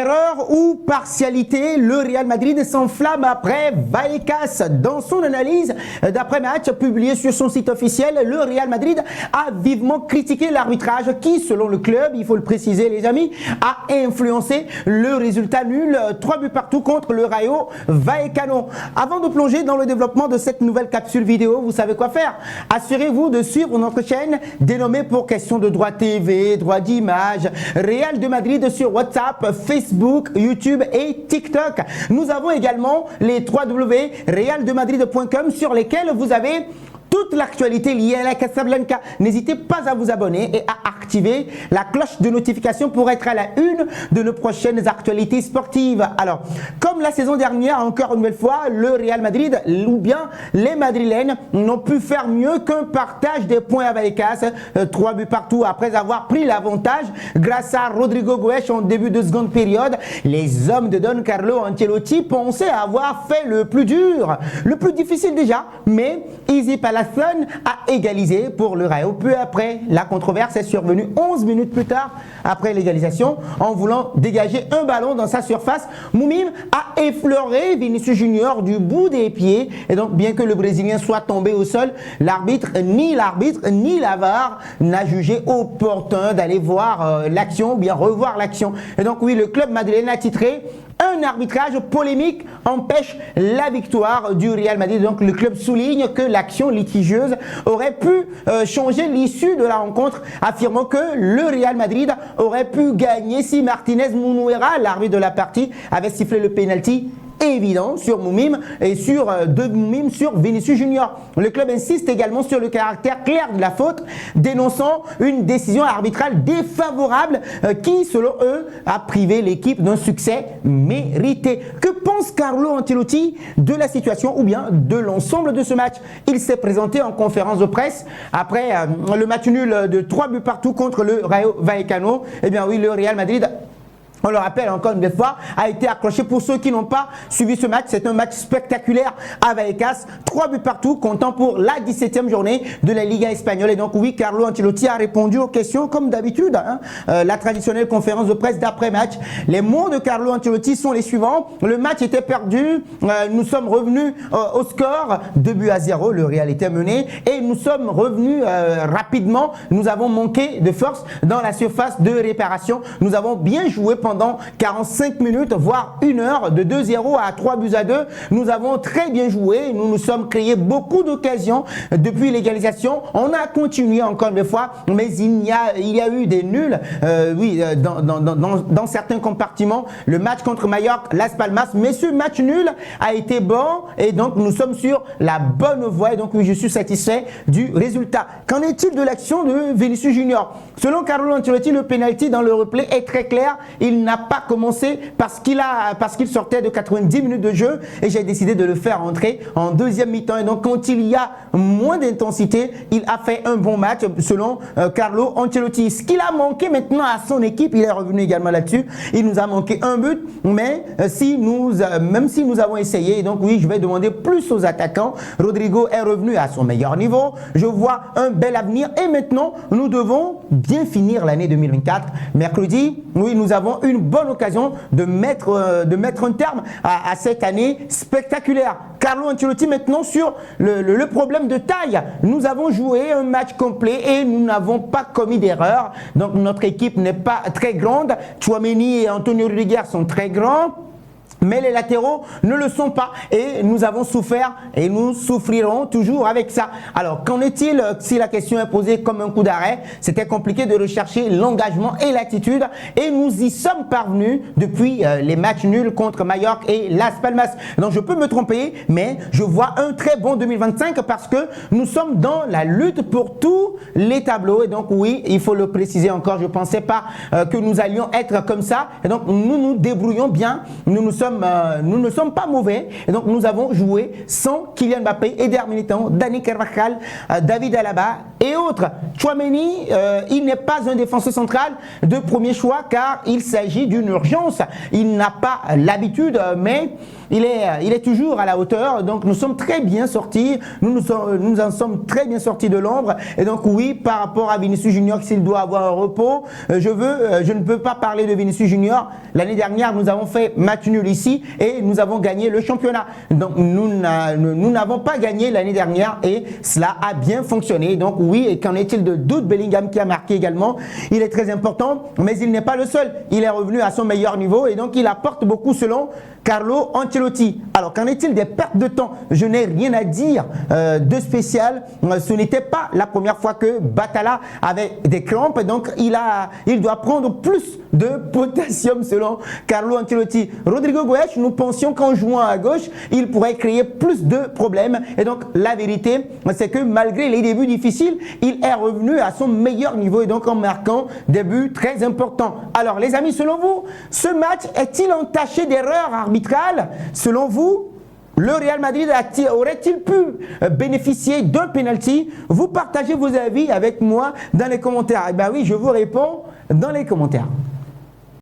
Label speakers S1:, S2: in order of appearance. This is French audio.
S1: Erreur ou partialité, le Real Madrid s'enflamme après Vallecas. Dans son analyse d'après-match publiée sur son site officiel, le Real Madrid a vivement critiqué l'arbitrage qui, selon le club, il faut le préciser les amis, a influencé le résultat nul, 3 buts partout contre le Rayo Vallecano. Avant de plonger dans le développement de cette nouvelle capsule vidéo, vous savez quoi faire. Assurez-vous de suivre notre chaîne dénommée pour question de droit TV, droit d'image, Real de Madrid sur WhatsApp, Facebook, YouTube et TikTok. Nous avons également les www.realdemadrid.com sur lesquels vous avez toute l'actualité liée à la Casablanca. N'hésitez pas à vous abonner et à activer la cloche de notification pour être à la une de nos prochaines actualités sportives. Alors, comme la saison dernière, encore une nouvelle fois, le Real Madrid ou bien les Madrilènes n'ont pu faire mieux qu'un partage des points à Vallecas. 3 buts partout après avoir pris l'avantage grâce à Rodrigo Goes en début de seconde période. Les hommes de Don Carlo Ancelotti pensaient avoir fait le plus dur, le plus difficile déjà, mais Easy Palace a égalisé pour le Rayo. Peu après, la controverse est survenue 11 minutes plus tard après l'égalisation. En voulant dégager un ballon dans sa surface, Moumim a effleuré Vinicius Junior du bout des pieds. Et donc, bien que le Brésilien soit tombé au sol, l'arbitre ni la VAR n'a jugé opportun d'aller voir l'action ou bien revoir l'action. Et donc, oui, le club madrilène a titré un arbitrage polémique empêche la victoire du Real Madrid. Donc le club souligne que l'action litigieuse aurait pu changer l'issue de la rencontre, affirmant que le Real Madrid aurait pu gagner si Martinez Munuera, l'arbitre de la partie, avait sifflé le penalty évident sur Moumim et sur Vinicius Junior. Le club insiste également sur le caractère clair de la faute, dénonçant une décision arbitrale défavorable qui, selon eux, a privé l'équipe d'un succès mérité. Que pense Carlo Ancelotti de la situation ou bien de l'ensemble de ce match? Il s'est présenté en conférence de presse après le match nul de 3 buts partout contre le Rayo Vallecano. Eh bien oui, le Real Madrid, on le rappelle encore une fois, a été accroché. Pour ceux qui n'ont pas suivi ce match, c'est un match spectaculaire à Vallecas. 3 buts partout, comptant pour la 17e journée de la Liga espagnole. Et donc oui, Carlo Ancelotti a répondu aux questions comme d'habitude. La traditionnelle conférence de presse d'après-match. Les mots de Carlo Ancelotti sont les suivants. Le match était perdu. Nous sommes revenus au score. 2-0. Le Real était mené. Et nous sommes revenus rapidement. Nous avons manqué de force dans la surface de réparation. Nous avons bien joué pendant 45 minutes, voire 1 heure, de 2-0 à 3-2. Nous avons très bien joué, nous nous sommes créés beaucoup d'occasions depuis l'égalisation. On a continué encore une fois, mais il y a eu des nuls, dans certains compartiments. Le match contre Mallorca, Las Palmas, mais ce match nul a été bon et donc nous sommes sur la bonne voie. Et donc oui, je suis satisfait du résultat. Qu'en est-il de l'action de Vinicius Junior? Selon Carlo Ancelotti, le penalty dans le replay est très clair. Il n'a pas commencé parce qu'il sortait de 90 minutes de jeu et j'ai décidé de le faire entrer en deuxième mi-temps. Et donc quand il y a moins d'intensité, il a fait un bon match selon Carlo Ancelotti. Ce qu'il a manqué maintenant à son équipe, il est revenu également là-dessus. Il nous a manqué un but, mais même si nous avons essayé, et donc oui, je vais demander plus aux attaquants. Rodrigo est revenu à son meilleur niveau. Je vois un bel avenir et maintenant nous devons bien finir l'année 2024. Mercredi, oui, nous avons une bonne occasion de mettre un terme à cette année spectaculaire. Carlo Ancelotti maintenant sur le problème de taille. Nous avons joué un match complet et nous n'avons pas commis d'erreur. Donc notre équipe n'est pas très grande. Tchouaméni et Antonio Rudiger sont très grands, mais les latéraux ne le sont pas et nous avons souffert et nous souffrirons toujours avec ça. Alors qu'en est-il si la question est posée comme un coup d'arrêt? C'était compliqué de rechercher l'engagement et l'attitude et nous y sommes parvenus depuis les matchs nuls contre Mallorca et Las Palmas. Donc je peux me tromper, mais je vois un très bon 2025 parce que nous sommes dans la lutte pour tous les tableaux. Et donc oui, il faut le préciser encore, je ne pensais pas que nous allions être comme ça. Et donc nous nous débrouillons bien, nous nous sommes nous ne sommes pas mauvais. Et donc, nous avons joué sans Kylian Mbappé, Eder Militão, Dani Carvajal, David Alaba et autres. Tchouaméni, il n'est pas un défenseur central de premier choix car il s'agit d'une urgence. Il n'a pas l'habitude, mais il est toujours à la hauteur. Donc, nous sommes très bien sortis. Nous en sommes très bien sortis de l'ombre. Et donc, oui, par rapport à Vinicius Junior, s'il doit avoir un repos, je ne peux pas parler de Vinicius Junior. L'année dernière, nous avons fait match nul ici et nous avons gagné le championnat. Donc, nous n'avons pas gagné l'année dernière et cela a bien fonctionné. Donc, oui, et qu'en est-il de Jude Bellingham qui a marqué également? Il est très important, mais il n'est pas le seul. Il est revenu à son meilleur niveau et donc il apporte beaucoup selon Carlo Ancelotti. Alors, qu'en est-il des pertes de temps? Je n'ai rien à dire de spécial. Ce n'était pas la première fois que Batala avait des crampes. Donc, il doit prendre plus de potassium selon Carlo Ancelotti. Rodrigo Goes, nous pensions qu'en jouant à gauche, il pourrait créer plus de problèmes. Et donc, la vérité, c'est que malgré les débuts difficiles, il est revenu à son meilleur niveau et donc en marquant des buts très importants. Alors, les amis, selon vous, ce match est-il entaché d'erreurs arbitrales? Selon vous, le Real Madrid aurait-il pu bénéficier d'un penalty? Vous partagez vos avis avec moi dans les commentaires. Eh bien oui, je vous réponds dans les commentaires.